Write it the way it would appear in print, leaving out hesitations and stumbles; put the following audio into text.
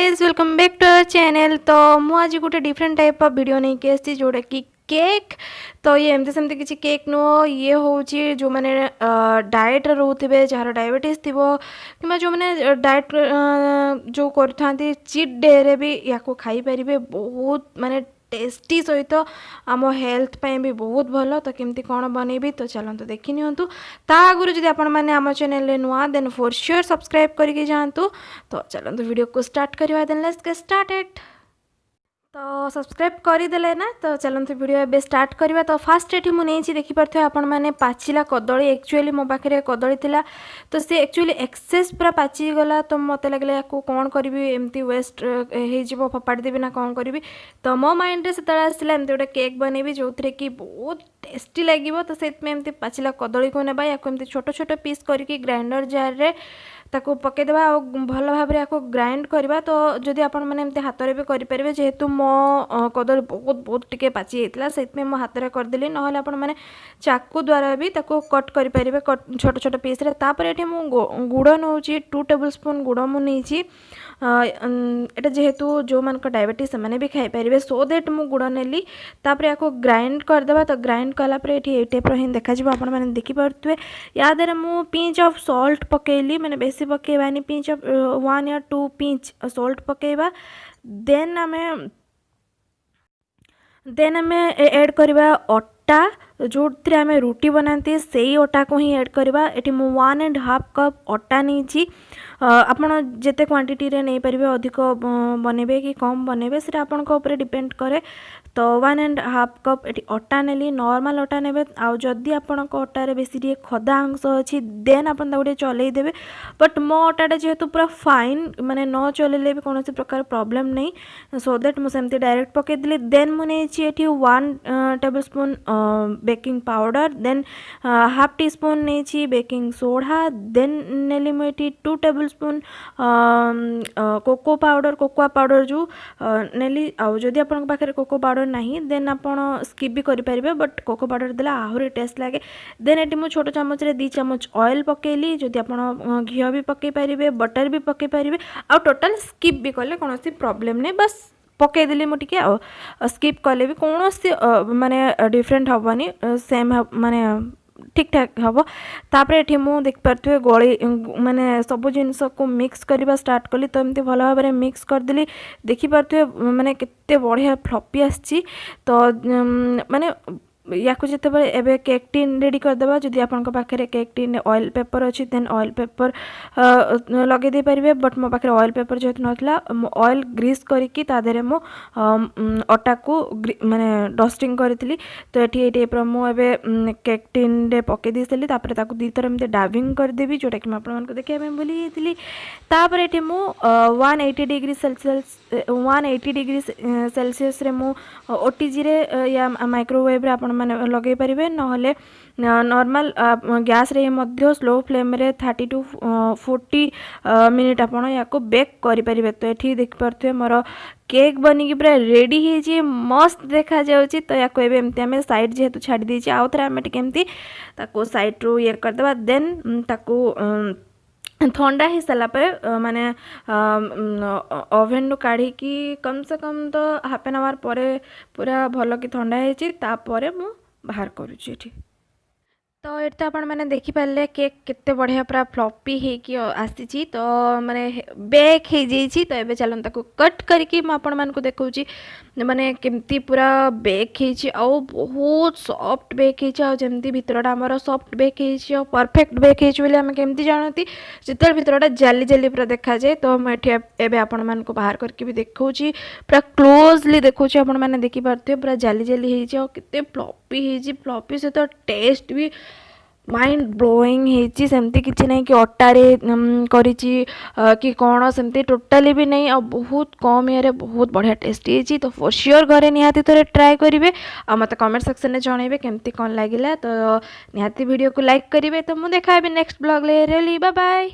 Guys welcome back to our channel. तो मुझे आज गोटे डिफरेंट टाइप ऑफ वीडियो नहीं कि आसी जोटा कि केक। तो ये एमती सेमती किसी केक नुह, ये हूँ जो मैंने डाएट रोथे जार डायबिटीज थी कि जो मैंने डाएट जो कर चीट डे रे भी या खाई पारे बहुत माने टेस्टी सहित आम हेल्थ पे भी बहुत भल। तो केमती कौन बनैबी तो चलते देखी नियंतु। ता आगुरी जदि आपण मैंने आम चैनल नुआ देन फॉर श्योर सब्सक्राइब करके जातु। तो चलते वीडियो को स्टार्ट करवा देन लेट्स गेट स्टार्टेड। तो सब्सक्राइब करदेले ना। तो चलते वीडियो एबे स्टार्ट करवा। तो फास्ट ये मुझे देखिपे आपण मैंने पाचिला कदली एक्चुअली मो पाखे कदली थिला तो सी एक्चुअली एक्सेस पूरा पाचिगला। तो मत लगे या कौन करी एमती वेस्ट हो फोपाड़ी देवी ना कौन करी। तो मो माइंड से आसला एमती गोटे केक बनैबी जो थे कि बहुत टेस्टी लगे। तो से एमती पाचिला कदली को ना या एमती छोट छोट पीस करके ग्राइंडर जार रे ताको पकईदेवा और भल भाव में आपको ग्राइंड करवा। तो जदि आपण मैंने एमती हाथ में भी करेंगे जेहेतु मो कदली बहुत बहुत टिके पाची होता से मो हाथ में करदेली ना आपण मैंने चाकू द्वारा भी ताको कट करेंगे छोट छोट पीस रे। तापर ये गुड़ नौ 2 टेबल स्पून गुड़ मुझे एटा जेहेतु जो मान डायबिटीज से भी खाई पारे सो दैट मु गुड़ नेली। तापर या ग्राइंड करदेवा। तो ग्राइंड कलापर ये टाइप हिं देखा आपण मैंने देखिपे या द्वारा मु पिंच ऑफ सॉल्ट पकेली मैंने बेसी पकेबानी पिंच ऑफ 1 या 2 पिंच सॉल्ट पकेबा। देन आमे ऐड करवा अटा जो थे आम रुटी बनाती से अटा को ही ऐड करवा। ये 1.5 कप अटा नहीं आपड़ जिते क्वांटिटी रे नहीं पारे अधिक बनइबे कि कम बनइबे से आपण डिपेंड करे। तो 1.5 कप ये अटा नेली नॉर्मल अटा नेबे। आउ जदि आपण अटारे बेसी टे खदा अंश अच्छी देन आप चलई देवे। बट मो अटाटा जेहेतु पूरा फाइन माने न चलैले भी कौन प्रकार प्रॉब्लम नहीं सो दैट मुझे डायरेक्ट पकईदेली। देन मुझे ये 1 table spoon baking powder than half tea spoon नहीं बेकिंग सोडा देन नेली मुझे 2 टेबल स्पून कोकोआ पाउडर जो नेली। आउ जदि आपन पाखे कोको पाउडर नहीं देन आपण स्किप भी करेंगे बट कोको पाउडर देला आहरी टेस्ट लगे। देन ये मुझे छोट चामच रे 2 चामच ऑयल पकेली जदि आपण घी भी पकई पारे बटर भी पकई पारे आ टोटाल स्किप भी कले कौन प्रॉब्लम नहीं बस पकईदेली मुझे स्किप कले भी कौन माने डिफरेंट हेनी सेम माने ठीक ठाक हम। तापर ये मुझे देखिपे गली माने सब जिनस को मिक्स करवा स्टार्ट कली। तो एमती भल भाव में मिक्स करदेली देखिपे माने केते बढ़िया फ्लपी आसी। तो माने या जिते एवं केक टीन रेडी करदेवा जदि आपण पाखे केक टीन ऑयल पेपर अच्छी देन ऑयल पेपर लगे दे पारे। बट मो पाखे ऑयल पेपर जेहेतु नाला ऑयल ग्रीस करके तादेरे मो अटा को माने डस्टिंग करी। तो ये टाइप मुझे केक टीन रे पकई देली तापर ताकू 2 थर एमती डाबिंग करदेवी जोटा कि आपको देखा भूली जाती। तापर ये मु 180 डिग्री सेल्सियस रे मु ओटीजी रे या माइक्रोवेव रे आपण माने लगे पारे नहले नॉर्मल गैस रे मध्य स्लो फ्लेम रे 30 to 40 मिनिट आपण या बेक करि पारिबे। तो ये देखिपे मोर केक बनिकी पूरा रेडी हो मस्त देखा जाउची। तो या एमती आम साइड जेहेतु छाड़ी देछि आउ थे आम टी साइड रू ये करदेबा। देन ताकू ठंडा हो सारापर माने ओभेन रू काढ़ी कम से कम तो हाफ एन आवर पर पूरा भल कि ठंडा होपर मु बाहर करुँची। तो ये तो आपण मैंने देखिपारे केक केते बढ़िया पूरा फ्लपी होगी आसी। तो माने बेक हो जाइए। तो ये चलन ताको कट करके मुझे देखी माने केमती पूरा बेक हो बहुत सॉफ्ट बेक होमती भितरटा आमर सॉफ्ट बेक हो परफेक्ट बेक होमें केमती जानती जिते भितरटा जाली जाली पूरा देखा जाए। तो मुझे एवं आपण मानक बाहर करके भी देखा पूरा क्लोजली देखा आपण मैंने देखिपे पूरा जाली जाली होते फ्लपी फ्लपी सहित टेस्ट भी माइंड ब्लोइंग होती सेमती किसी नहीं कि अटारे करिची कि कौन सेमती टोटाली भी नहीं आ बहुत कम ये बहुत बढ़िया टेस्टी होती। तो फॉर श्योर घरे निहाती थोड़े ट्राए करेंगे आ मत कमेंट सेक्शन में जनइबे केमती कौन लगिला। तो निहाती वीडियो को लाइक करेंगे। तो मुझे देखा नेक्स्ट ब्लॉग ले बाय बाय।